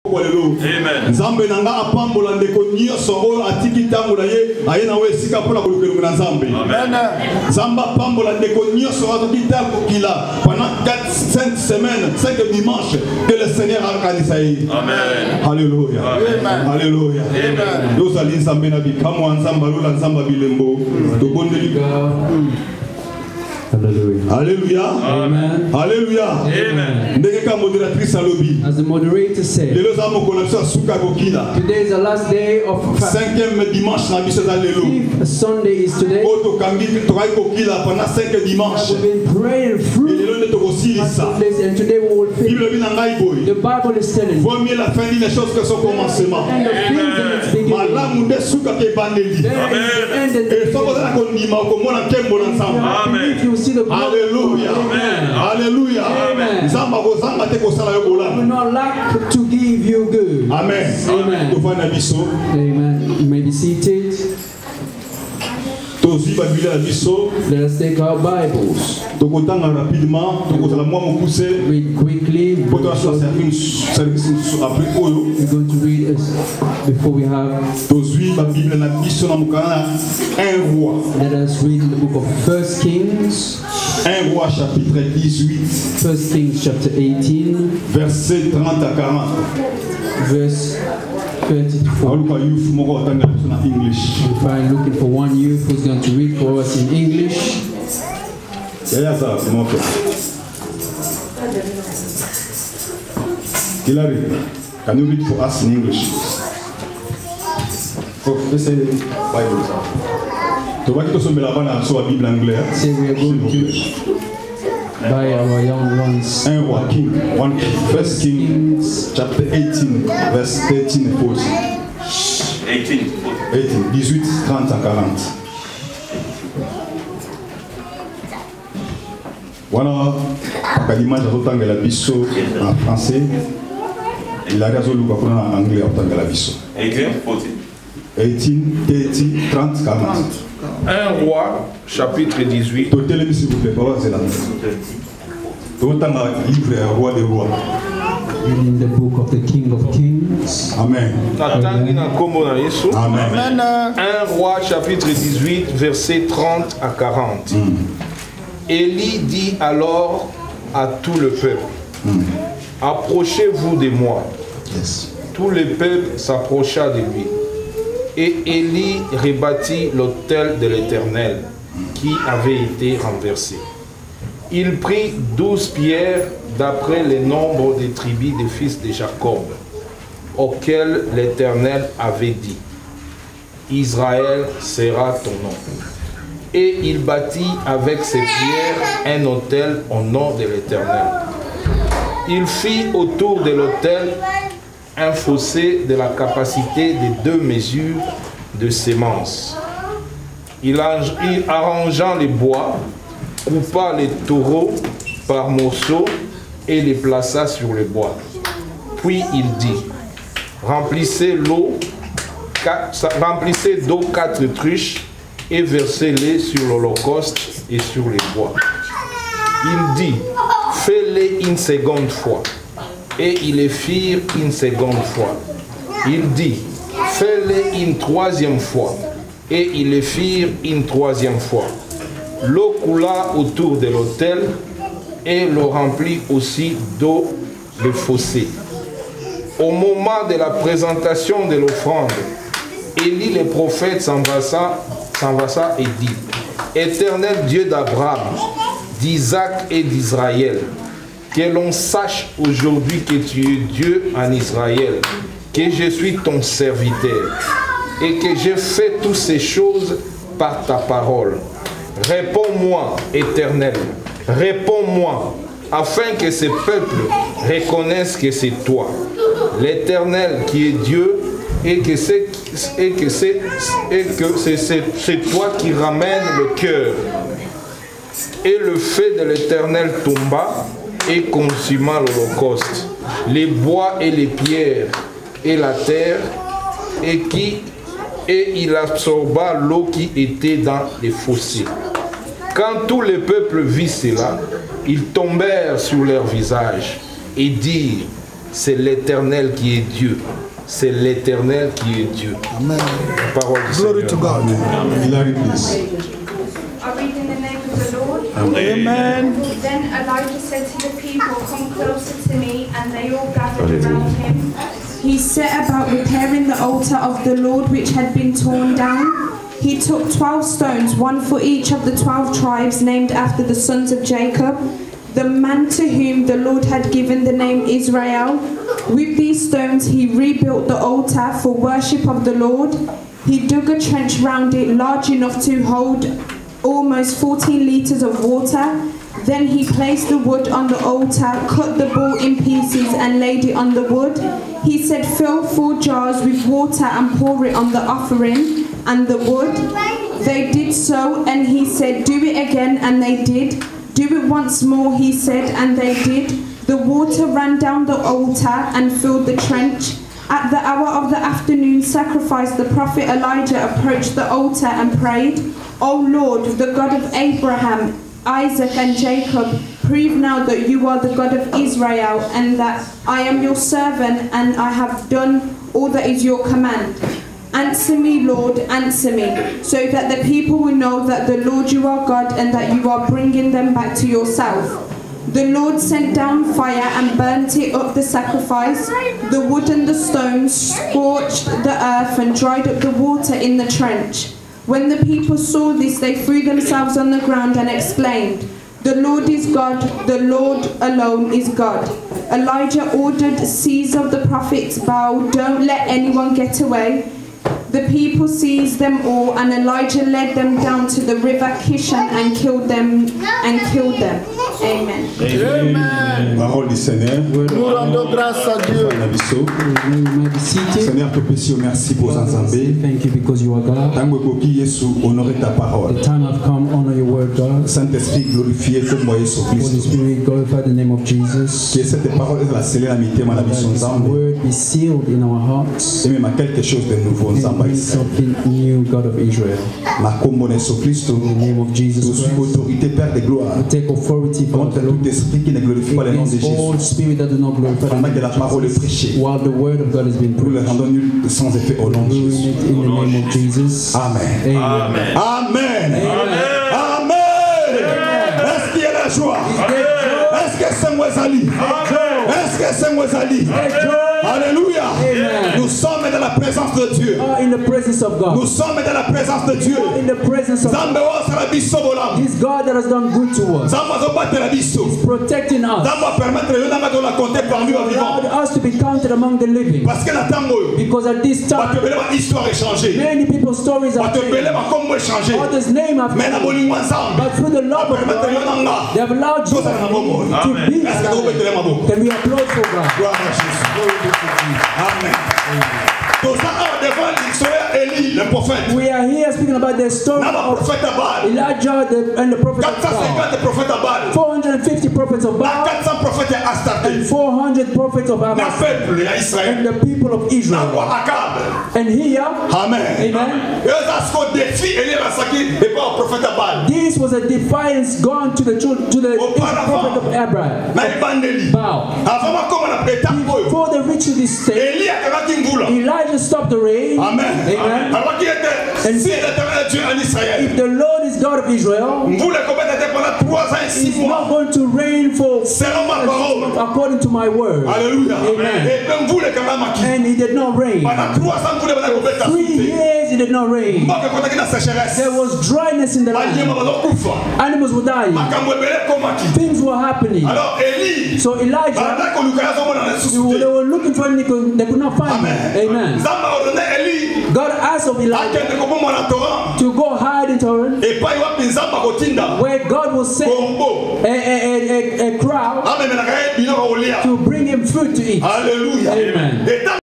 Amen. Nzambe nanga apambola ndeko nyonso oyo atiki ntango na ye aye na we esika mpona kolukelongo na Nzambe. Nzambe apambola ndeko nyonso oyo atoki ntango kokila pendant 5 semaines, 5 dimanches que le Seigneur akanisa ye. Amen. Alléluia. Amen. Alléluia. Amen. Yozali Nzambe na bikamwa Nzambe alola Nzambe bilembo tobondeli. Hallelujah. Alléluia. Amen. Alléluia. Amen. As the moderator said, today is the last day of fast. 5e dimanche na biso zalelo. Sunday is today. We've been praying through Sundays, and today we will finish. The Bible is telling vaut mieux la fin d'une chose que son commencement. End of things and its beginning. Malamu nde suka ke bandeli. End and Et so kozala konima komona nkembo na Nzambe. Amen. See the Alléluia. Amen. Alléluia. Amen. Nzamba kozanga te kosala yo bola. We will not lack to give you good. Amen. Amen. Tofana biso. Amen. You may be seated. Tozi Biblia biso. Let us take our Bibles. Tokotanga rapidement, tokozala mwa mokuse. Read quickly. Pour toi service après oyo. We're going to read before we have. Tozi Biblia na biso na mukana 1 roi. Let us read the book of 1 Kings. 1 roi chapitre 18. 1 Kings chapter 18. Verset 30 à 40. Verse 30 to 40. We're trying looking for one youth who's going to read for us in English. Hilary, can you read for us in English? Let's say Bible. Say we are going to by our young ones. 1 roi King, 1 Kings chapter 18, verse 13 and 14. 18, 18, 30 à 40. Voilà, l'image de la biso en français. Il a raison de le en anglais en la biso. 18, 14. 18, 30, 40. 1 roi, chapitre 18. Totelemi s'il vous plaît, c'est là. Totanga livre roi des rois. Reading the book of the King of Kings. Amen. Amen. 1 roi, chapitre 18, verset 30 à 40. Élie dit alors à tout le peuple, approchez-vous de moi. Yes. Tout le peuple s'approcha de lui. Et Élie rebâtit l'autel de l'Éternel qui avait été renversé. Il prit 12 pierres d'après le nombre des tribus des fils de Jacob, auxquels l'Éternel avait dit, Israël sera ton nom. Et il bâtit avec ces pierres un autel au nom de l'Éternel. Il fit autour de l'autel un fossé de la capacité de 2 mesures de semences. Il arrangea les bois, coupa les taureaux par morceaux et les plaça sur le bois. Puis il dit, remplissez d'eau 4 truches et versez-les sur l'holocauste et sur les bois. Il dit, fais-les une seconde fois. Et ils les firent une seconde fois. Il dit, fais-les une 3e fois. Et ils les firent une 3e fois. L'eau coula autour de l'autel et le remplit aussi d'eau le fossé. Au moment de la présentation de l'offrande, Élie le prophète s'envassa et dit, Éternel Dieu d'Abraham, d'Isaac et d'Israël, que l'on sache aujourd'hui que tu es Dieu en Israël, que je suis ton serviteur et que j'ai fait toutes ces choses par ta parole. Réponds-moi, Éternel, réponds-moi, afin que ce peuple reconnaisse que c'est toi, l'Éternel qui est Dieu, et que c'est toi qui ramènes le cœur. Et le feu de l'Éternel tomba et consuma l'holocauste, les bois et les pierres et la terre, et il absorba l'eau qui était dans les fossés. Quand tout le peuple vit cela, ils tombèrent sur leur visage et dirent, c'est l'Éternel qui est Dieu. C'est l'Éternel qui est Dieu. Amen. Parole du Glory Seigneur. to God. I read in the name of the Lord. Amen. Then Elijah said to the people, "Come closer to me," and they all gathered around him. He set about repairing the altar of the Lord which had been torn down. He took 12 stones, one for each of the 12 tribes named after the sons of Jacob, the man to whom the Lord had given the name Israel. With these stones he rebuilt the altar for worship of the Lord. He dug a trench round it large enough to hold almost 14 liters of water. Then he placed the wood on the altar, cut the bull in pieces and laid it on the wood. He said, "Fill 4 jars with water and pour it on the offering and the wood." They did so, and he said, "Do it again," and they did. "Do it once more," he said, and they did. The water ran down the altar and filled the trench. At the hour of the afternoon sacrifice, the prophet Elijah approached the altar and prayed, "O Lord, the God of Abraham, Isaac and Jacob, prove now that you are the God of Israel, and that I am your servant, and I have done all that is your command. Answer me, Lord, answer me, so that the people will know that the Lord you are God, and that you are bringing them back to yourself." The Lord sent down fire and burnt it up the sacrifice. The wood and the stones scorched the earth and dried up the water in the trench. When the people saw this, they threw themselves on the ground and exclaimed, "The Lord is God, the Lord alone is God." Elijah ordered, "Seize of the prophets, bow, don't let anyone get away." The people seized them all, and Elijah led them down to the river Kishon and killed them. Amen. Amen. Parole du Seigneur. Nous rendons grâce à Dieu. Seigneur, te pèse merci pour Zanzambé. Thank you because you are God. Tango koki Yesu honorer ta parole. The time have come, honor your word, God. Saint-Esprit glorifié comme moi Yesu Holy Christ. Spirit, glorify the name of Jesus. Que cette parole est la scellée la mité ma vie son This Nzambe. word be sealed in our hearts. Et même à quelque chose de nouveau And Nzamba be Israël. something new, God of Israel. Ma combo Yesu Christ. In the name of Jesus Je suis Christ. autorité Père de gloire. We take authority from Contre the Lord tout esprit qui ne glorifie pas le nom de against all Jésus. spirit that do not glorify the Pendant name que la of parole est Jesus. prêchée, While the word of God has been nous le preached, rendons nul sans effet au nom de doing Jésus. it in the name of Jesus. Amen. Amen. Amen. Amen. Amen. Amen. Est-ce qu'il y a la joie? Est-ce que c'est moi Zali? Est-ce que c'est moi Zali? Alléluia. Amen. Nous sommes dans la présence de Dieu. Are in the presence of Nous God. sommes dans la présence de Dieu. In the presence of Zambe wa sarabiso bolam. this God that has done good to us, Zambe zobate la biso. protecting us, Zambe permettre yo nanga de la compter parmi les vivants. allowed us to be counted among the living. Parce que la tango, Because at this bato time, bele ba histoire est changée. many people's stories are Bato bele changed. ba kombo est changé. Others' name have Mais na changed. bolingo nzambe. But through the love of Permettre yo God, nanga. they have allowed you Toza na bomo. to be Est-ce que vous alive. mettez maboko? Can we applaud for God? Gloire à Jésus. Glory be to Jesus. Amen. Toza devant l'histoire Élie, le prophète. We are here speaking about the story Na ba of prophète à Baal. Elijah and the prophet of Baal. 450 prophètes à Baal. 450 prophets of Na Baal 400 prophètes à Astarté. and 400 prophets of Na Abbas peuple à Israël. and the people of Na Israel. roi Akab. And here, Amen. amen, Ezasko défi Élie Rasaki et pas au prophète à Baal. this was a defiance gone to the prophet of Abraham, Na ibandeli. Baal. Avant ma comme on a étape oyo. Before they reached this stage, Élie akabaki ngula. Elijah stopped the rain. Amen. Amen. Alors qu'il était si l'éternel Dieu en Israël. If the Lord is God of Israel, Ngula combien était pendant 3 ans et 6 He's not mois. going to rain for Selon ma parole. according to my word. Alléluia. Amen. Et bien ngula quand même aki. And he did not rain. Pendant 3 ans ngula pendant combien de 3 temps? years it did not rain. Mbaka kotaki na sécheresse. There was dryness in the Banyema land. bazokufa. Animals were dying. Makambo ebele komaki. Things were happening. Alors Élie So Elijah, banda koluka yazomona na they susute. were looking for him, they could not find him. Amen. Amen. Nzambe ordonné Élie God asked of Elijah akende komomona Torah. to go hide in Torrent, Epai wapi Nzambe akotinda. where God will send Kombo. a crowd Amemenaka ye bino kolia. to bring him food to eat. Alléluia. Amen.